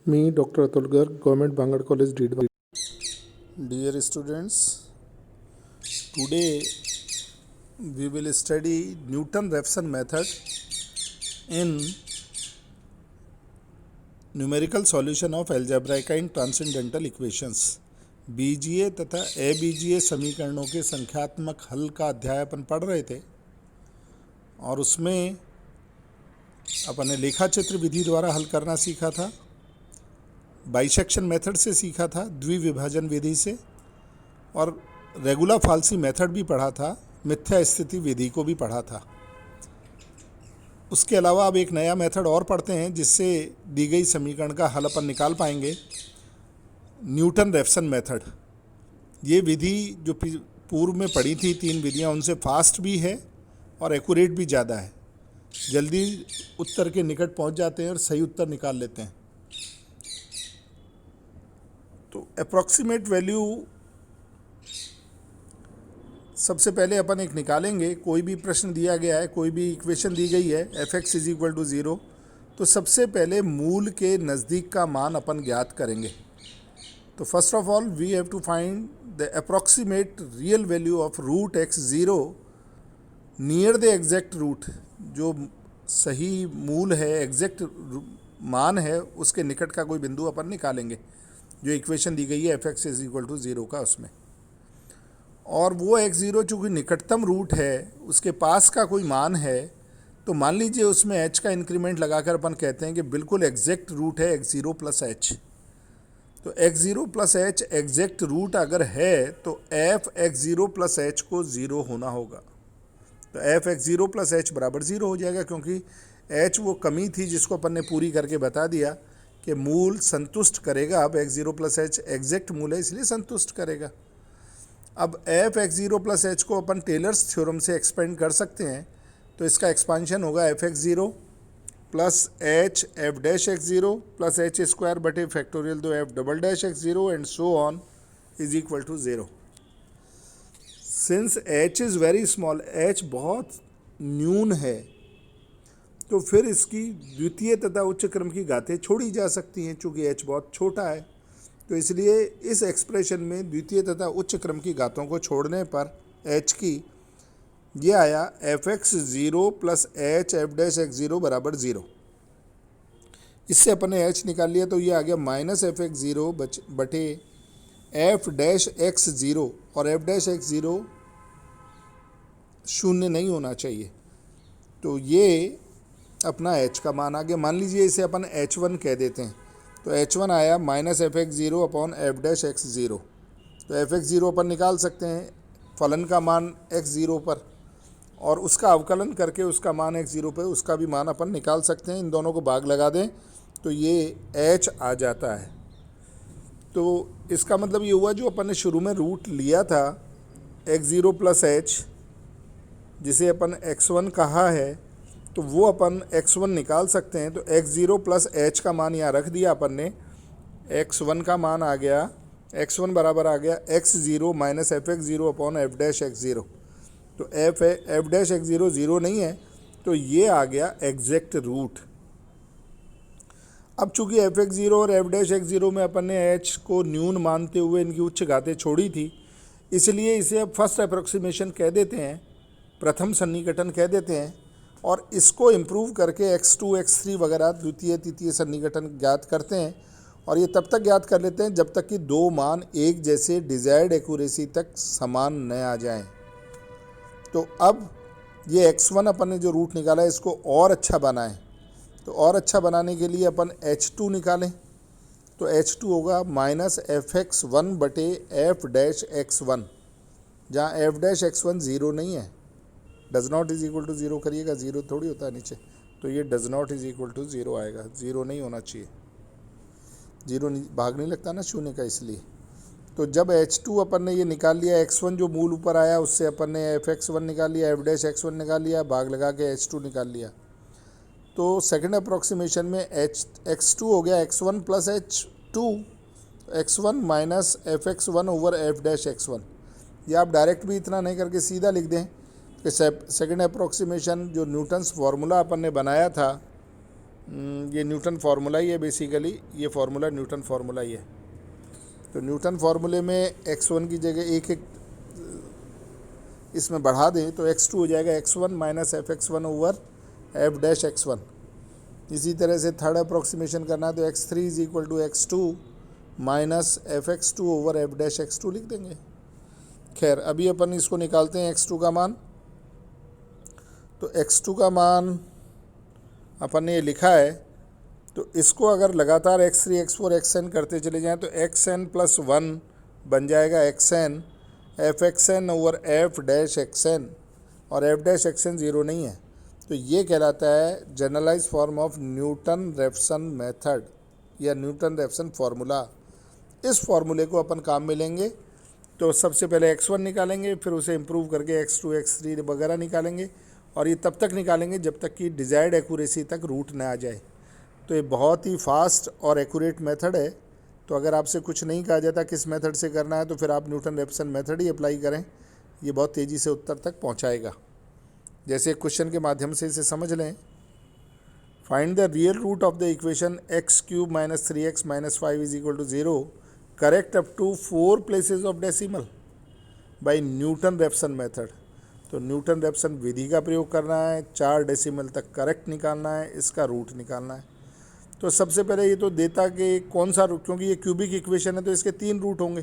Me, Dr. Atul Garg, Government Bangalore College, Deedwa. Dear students, today we will study Newton-Raphson method in numerical solution of algebraic and transcendental equations. बीजीय तथा अबीजीय समीकरणों के संख्यात्मक हल का अध्याय अपन पढ़ रहे थे और उसमें अपन ने लेखाचित्र विधि द्वारा हल करना सीखा था, बाइसेक्शन मेथड से सीखा था, द्विविभाजन विधि से, और रेगुलर फाल्सी मेथड भी पढ़ा था, मिथ्या स्थिति विधि को भी पढ़ा था। उसके अलावा अब एक नया मेथड और पढ़ते हैं जिससे दी गई समीकरण का हल अपन निकाल पाएंगे, न्यूटन रेफसन मेथड। ये विधि जो पूर्व में पढ़ी थी 3 विधियां, उनसे फास्ट भी है और एक्यूरेट भी ज़्यादा है, जल्दी उत्तर के निकट पहुंच जाते हैं और सही उत्तर निकाल लेते हैं। तो अप्रॉक्सीमेट वैल्यू सबसे पहले अपन एक निकालेंगे। कोई भी प्रश्न दिया गया है, कोई भी इक्वेशन दी गई है f(x = 0), तो सबसे पहले मूल के नज़दीक का मान अपन ज्ञात करेंगे। तो first of all we have to find the approximate real value of √x0 near the exact root. जो सही मूल है, एग्जैक्ट मान है, उसके निकट का कोई बिंदु अपन निकालेंगे जो इक्वेशन दी गई है f(x = 0) का उसमें। और वो x0 चूँकि निकटतम रूट है, उसके पास का कोई मान है, तो मान लीजिए उसमें h का इंक्रीमेंट लगाकर अपन कहते हैं कि बिल्कुल एग्जैक्ट रूट है x0 + h। तो x0 + h एग्जैक्ट रूट अगर है तो f(x0 + h) को 0 होना होगा। तो f(x0 + h) बराबर 0 हो जाएगा, क्योंकि h वो कमी थी जिसको अपन ने पूरी करके बता दिया कि मूल संतुष्ट करेगा। अब x0 + h एग्जैक्ट मूल है, इसलिए संतुष्ट करेगा। अब f(x0 + h) को अपन टेलर्स थ्योरम से एक्सपेंड कर सकते हैं। तो इसका एक्सपांशन होगा f(x0 + h f'(x0 + h² बटे factorial 2 f'(x0) and so on = 0। Since h is very small, h बहुत न्यून है, तो फिर इसकी द्वितीय तथा उच्च क्रम की घातें छोड़ी जा सकती हैं, चूँकि h बहुत छोटा है। तो इसलिए इस एक्सप्रेशन में द्वितीय तथा उच्च क्रम की घातों को छोड़ने पर h की ये आया f(x0 + h f'(x0) बराबर 0। इससे अपन ने h निकाल लिया, तो ये आ गया -f(x0) बटे f'(x0), और f'(x0) शून्य नहीं होना चाहिए। तो ये अपना h का मान आ गया। मान लीजिए इसे अपन h1 कह देते हैं, तो h1 आया -f(x0) / f'(x0). तो f(x0) अपन निकाल सकते हैं, फलन का मान x0 पर, और उसका अवकलन करके उसका मान x0 पे, उसका भी मान अपन निकाल सकते हैं। इन दोनों को भाग लगा दें तो ये h आ जाता है। तो इसका मतलब ये हुआ, जो अपन ने शुरू में रूट लिया था x0 + h, जिसे अपन x1 कहा है, तो वो अपन x1 निकाल सकते हैं। तो x0 + h का मान यहाँ रख दिया अपन ने, x1 का मान आ गया, x1 बराबर आ गया x0 - f(x0) / f'(x0). तो f'(x0) 0 नहीं है, तो ये आ गया एग्जैक्ट रूट। अब चूंकि f(x0) और f'(x0) में अपन ने h को न्यून मानते हुए इनकी उच्च घातें छोड़ी थी, इसलिए इसे अब फर्स्ट अप्रोक्सीमेशन कह देते हैं, प्रथम सन्निकटन कह देते हैं। और इसको इम्प्रूव करके x2, x3 वगैरह द्वितीय तृतीय सन्निकटन ज्ञात करते हैं। और ये तब तक ज्ञात कर लेते हैं जब तक कि दो मान एक जैसे डिज़ायर्ड एक्यूरेसी तक समान न आ जाएं। तो अब ये x1 अपन ने जो रूट निकाला है, इसको और अच्छा बनाएं। तो और अच्छा बनाने के लिए अपन h2 निकालें। तो h2 होगा -f(x1 बटे f'(x1), जहाँ f'(x1) 0 नहीं है। डज नॉट = 0 करिएगा, 0 थोड़ी होता है नीचे, तो ये डज नॉट = 0 आएगा, 0 नहीं होना चाहिए, 0 भाग नहीं लगता ना शून्य का, इसलिए। तो जब h2 अपन ने ये निकाल लिया, x1 जो मूल ऊपर आया उससे अपन ने f(x1) निकाल लिया, f'(x1) निकाल लिया, भाग लगा के h2 निकाल लिया। तो सेकंड अप्रोक्सीमेशन में x2 हो गया x1 + h2, x1 - f(x1) / f'(x1). या आप डायरेक्ट भी इतना नहीं करके सीधा लिख दें कि सेकंड अप्रोक्सीमेशन जो न्यूटन्स फार्मूला अपन ने बनाया था ये न्यूटन फार्मूला ही है बेसिकली, ये फार्मूला न्यूटन फार्मूला ही है। तो न्यूटन फार्मूले में x1 की जगह एक एक इसमें बढ़ा दें तो x2 हो जाएगा x1 minus fx1 over f dash x1। इसी तरह से थर्ड अप्रोक्सीमेशन करना है तो x3 is equal to x2 minus fx2 over f dash x2 लिख देंगे। खैर अभी अपन इसको निकालते हैं x2 का मान। तो x2 का मान अपन ने ये लिखा है, तो इसको अगर लगातार x3 x4 xn करते चले जाएं तो xn प्लस 1 बन जाएगा xn fxn over f dash xn, और f डैश xn ज़ीरो नहीं है। तो ये कहलाता है generalise form of Newton Raphson method या न्यूटन रेफसन फार्मूला। इस फार्मूले को अपन काम में लेंगे तो सबसे पहले x1 निकालेंगे, फिर उसे इम्प्रूव करके x2 x3 वगैरह निकालेंगे, और ये तब तक निकालेंगे जब तक कि डिज़ायर्ड एक्यूरेसी तक रूट ना आ जाए। तो ये बहुत ही फास्ट और एक्यूरेट मेथड है। तो अगर आपसे कुछ नहीं कहा जाता किस मेथड से करना है तो फिर आप न्यूटन रेफसन मेथड ही अप्लाई करें, ये बहुत तेज़ी से उत्तर तक पहुंचाएगा। जैसे क्वेश्चन के माध्यम से इसे समझ लें। Find the real root of the equation x cube minus 3x minus 5 is equal to 0 correct up to 4 places of decimal by Newton Raphson method. तो न्यूटन रेफसन विधि का प्रयोग करना है, 4 डेसिमल तक करेक्ट निकालना है, इसका रूट निकालना है। तो सबसे पहले ये तो देता कि कौन सा रूट, क्योंकि ये क्यूबिक इक्वेशन है तो इसके 3 रूट होंगे।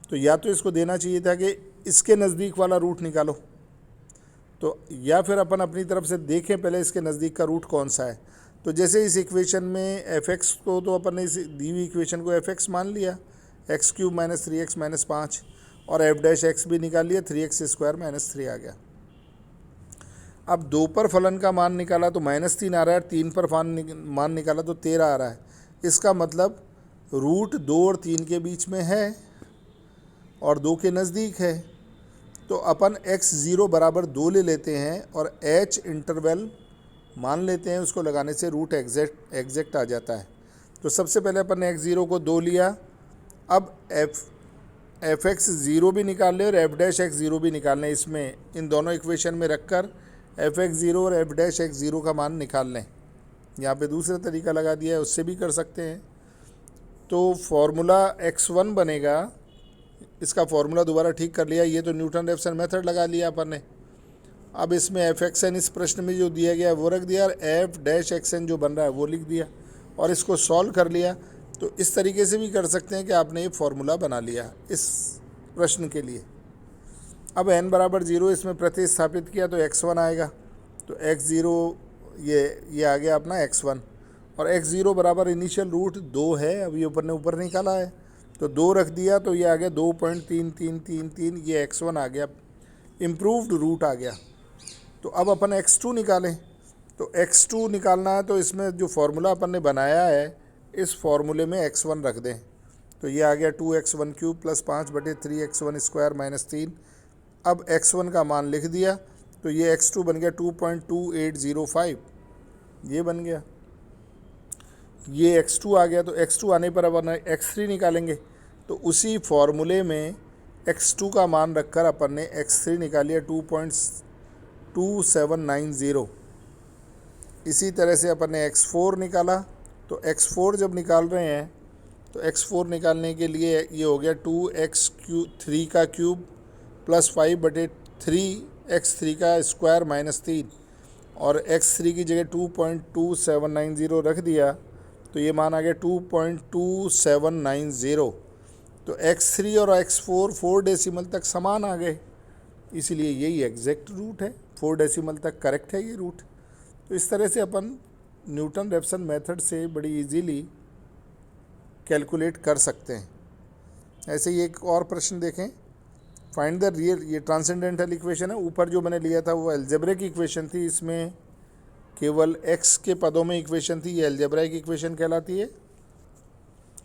तो या तो इसको देना चाहिए था कि इसके नज़दीक वाला रूट निकालो, तो या फिर अपन अपनी तरफ से देखें पहले इसके नज़दीक का रूट कौन सा है। तो जैसे इस इक्वेशन में fx को तो अपन ने इस दी हुई इक्वेशन को fx मान लिया, x cube minus 3x minus 5, और f डैश x भी निकाल लिया, 3x स्क्वायर माइनस 3 आ गया। अब 2 पर फलन का मान निकाला तो -3 आ रहा है, 3 पर मान निकाला तो 13 आ रहा है। इसका मतलब रूट 2 और 3 के बीच में है और 2 के नज़दीक है। तो अपन x0 बराबर 2 ले लेते हैं और h इंटरवल मान लेते हैं, उसको लगाने से रूट एग्जैक्ट आ जाता है। तो सबसे पहले अपन ने x0 को 2 लिया। अब fx0 भी निकाल लें और f डैश x0 भी निकालना है। इसमें इन दोनों इक्वेशन में रखकर fx0 और f डैश x0 का मान निकाल लें। यहाँ पे दूसरा तरीका लगा दिया है, उससे भी कर सकते हैं। तो फॉर्मूला x1 बनेगा, इसका फॉर्मूला दोबारा ठीक कर लिया, ये तो न्यूटन रेफसन मेथड लगा लिया अपन ने। अब इसमें fxn इस प्रश्न में जो दिया गया है वो रख दिया, और f डैश xn जो बन रहा है वो लिख दिया, और इसको सॉल्व कर लिया। तो इस तरीके से भी कर सकते हैं कि आपने ये फार्मूला बना लिया इस प्रश्न के लिए। अब n बराबर 0 इसमें प्रतिस्थापित किया तो x1 आएगा, तो x0 ये आ गया अपना x1, और x0 बराबर इनिशियल रूट 2 है, अभी ऊपर ने ऊपर निकाला है तो 2 रख दिया, तो ये आ गया 2.3333, ये x1 आ गया, इम्प्रूव्ड रूट आ गया। तो अब अपन x2 निकालें। तो x2 निकालना है तो इसमें जो फार्मूला अपन ने बनाया है इस फार्मूले में x1 रख दें। तो ये आ गया 2x1 cube plus 5/3x1 square minus 3। अब x1 का मान लिख दिया तो ये x2 बन गया 2.2805, ये बन गया, ये x2 आ गया। तो x2 आने पर अब x3 निकालेंगे। तो उसी फार्मूले में x2 का मान रखकर अपन ने x3 निकाल लिया 2.2790। इसी तरह से अपन ने x4 निकाला। तो x4 जब निकाल रहे हैं तो x4 निकालने के लिए ये हो गया 2x3 का क्यूब प्लस 5/3 x3 का स्क्वायर माइनस 3, और x3 की जगह 2.2790 रख दिया तो ये मान आ गया 2.2790। तो x3 और x4 4 डेसिमल तक समान आ गए, इसलिए यही एग्जैक्ट रूट है, 4 डेसिमल तक करेक्ट है ये रूट। तो इस तरह से अपन न्यूटन रेफसन मेथड से बड़ी इजीली कैलकुलेट कर सकते हैं। ऐसे ही एक और प्रश्न देखें, फाइंड द रियल, ये ट्रांसेंडेंटल इक्वेशन है। ऊपर जो मैंने लिया था वो अलजेब्रिक इक्वेशन थी, इसमें केवल x के पदों में इक्वेशन थी, ये अलजेब्रिक इक्वेशन कहलाती है।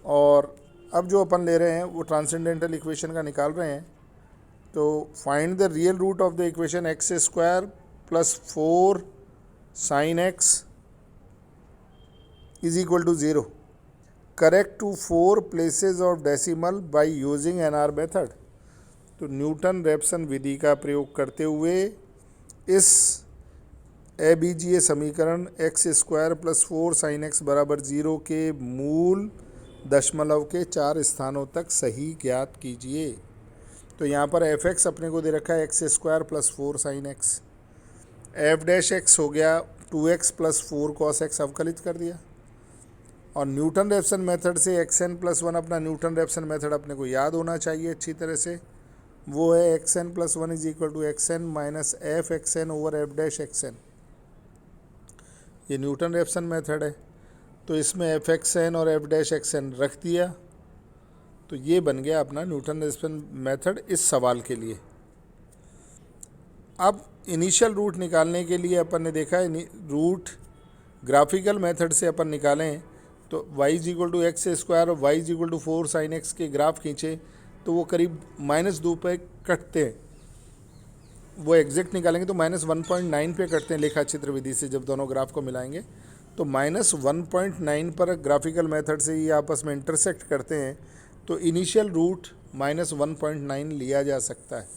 और अब जो अपन ले रहे हैं वो ट्रांसेंडेंटल इक्वेशन का निकाल रहे हैं। तो find the real root of the equation x square plus 4 sin x is equal to 0 correct to 4 places of decimal by using NR method. तो न्यूटन रेफसन विधि का प्रयोग करते हुए इस बीजीय समीकरण x square plus 4 sine x बराबर 0 के मूल दशमलव के 4 स्थानों तक सही ज्ञात कीजिए। तो यहाँ पर एफ एक्स अपने को दे रखा है x square plus 4 sine x, F dash x हो गया 2x प्लस 4 कॉस एक्स, अवकलित कर दिया। और न्यूटन रेफसन मेथड से एक्स एन प्लस 1 अपना न्यूटन रेफसन मेथड अपने को याद होना चाहिए अच्छी तरह से, वो है x n plus 1 is equal to x n minus f x n over f dash x n. ये न्यूटन रेफसन मेथड है, तो इसमें एफ एक्स एन और एफ डैश एक्स एन रख दिया, तो ये बन गया अपना न्यूटन रेफसन मेथड इस सवाल के लिए। अब इनिशियल रूट निकालने के लिए अपन ने देखा है रूट ग्राफिकल मेथड से अपन निकालें तो y is equal to x square और y is equal to 4 sine x के ग्राफ खींचे तो वो करीब -2 पे कटते हैं। वो एग्जैक्ट निकालेंगे तो -1.9 पे कटते हैं लेखा चित्र विधि से, जब दोनों ग्राफ को मिलाएंगे तो -1.9 पर ग्राफिकल मेथड से ये आपस में इंटरसेक्ट करते हैं, तो इनिशियल रूट -1.9 लिया जा सकता है।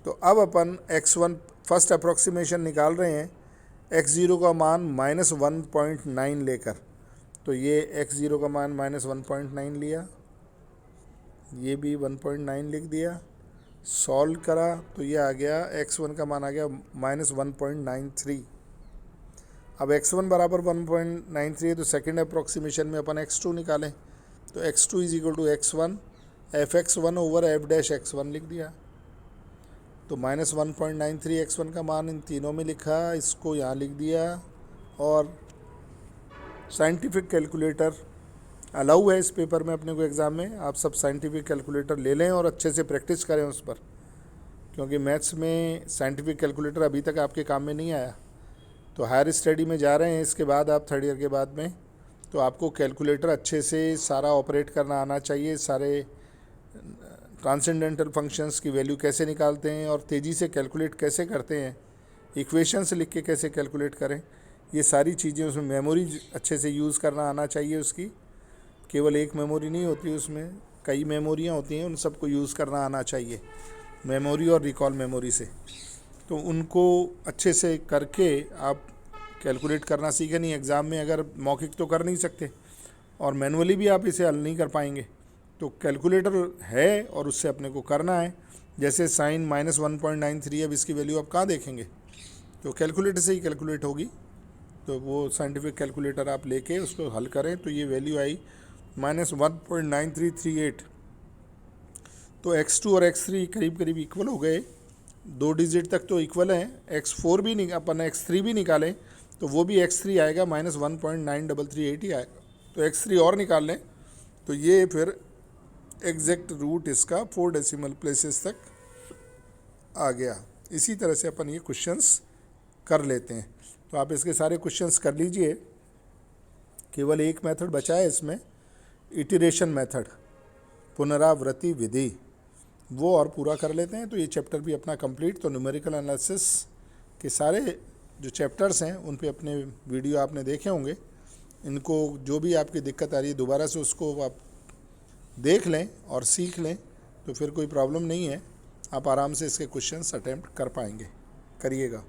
तो अब अपन x1 फर्स्ट अप्रॉक्सीमेशन निकाल रहे हैं, x0 का मान -1.9 लेकर, तो ये x0 का मान -1.9 लिया, ये भी 1.9 लिख दिया, सॉल्व करा तो ये आ गया x1 का मान आ गया -1.93। अब x1 बराबर 1.93 है तो सेकेंड अप्रॉक्सीमेशन में अपन x2 निकालें, तो x2 is equal to x1 f x1 over f dash x1 लिख दिया, तो -1.93 x1 का मान इन तीनों में लिखा, इसको यहाँ लिख दिया। और साइंटिफिक कैलकुलेटर अलाउ है इस पेपर में अपने को एग्ज़ाम में, आप सब साइंटिफिक कैलकुलेटर ले लें और अच्छे से प्रैक्टिस करें उस पर, क्योंकि मैथ्स में साइंटिफिक कैलकुलेटर अभी तक आपके काम में नहीं आया। तो हायर स्टडी में जा रहे हैं इसके बाद आप थर्ड ईयर के बाद में, तो आपको कैलकुलेटर अच्छे से सारा ऑपरेट करना आना चाहिए, सारे ट्रांसेंडेंटल फंक्शंस की वैल्यू कैसे निकालते हैं और तेज़ी से कैलकुलेट कैसे करते हैं, इक्वेशंस लिख के कैसे कैलकुलेट करें, ये सारी चीज़ें उसमें मेमोरी अच्छे से यूज़ करना आना चाहिए। उसकी केवल एक मेमोरी नहीं होती, उसमें कई मेमोरियाँ होती हैं, उन सबको यूज़ करना आना चाहिए मेमोरी और रिकॉल मेमोरी से। तो उनको अच्छे से करके आप कैलकुलेट करना सीखें, नहीं एग्ज़ाम में अगर मौखिक तो कर नहीं सकते और मैनुअली भी आप इसे हल नहीं कर पाएंगे, तो कैलकुलेटर है और उससे अपने को करना है। जैसे साइन -1.93, अब इसकी वैल्यू आप कहाँ देखेंगे, तो कैलकुलेटर से ही कैलकुलेट होगी, तो वो साइंटिफिक कैलकुलेटर आप लेके उसको हल करें तो ये वैल्यू आई -1.9338। तो x2 और x3 करीब करीब इक्वल हो गए, 2 डिजिट तक तो इक्वल हैं। x4 भी अपन x3 भी निकालें तो वो भी x3 आएगा -1.9338 ही आएगा, तो x3 और निकाल लें तो ये फिर एग्जैक्ट रूट इसका 4 डेसिमल प्लेसेस तक आ गया। इसी तरह से अपन ये क्वेश्चंस कर लेते हैं, तो आप इसके सारे क्वेश्चंस कर लीजिए। केवल एक मेथड बचा है इसमें, इटरेशन मेथड, पुनरावृत्ति विधि, वो और पूरा कर लेते हैं तो ये चैप्टर भी अपना कंप्लीट। तो न्यूमेरिकल एनालिसिस के सारे जो चैप्टर्स हैं उन पे अपने वीडियो आपने देखे होंगे, इनको जो भी आपकी दिक्कत आ रही है दोबारा से उसको आप देख लें और सीख लें, तो फिर कोई प्रॉब्लम नहीं है, आप आराम से इसके क्वेश्चंस अटेम्प्ट कर पाएंगे। करिएगा।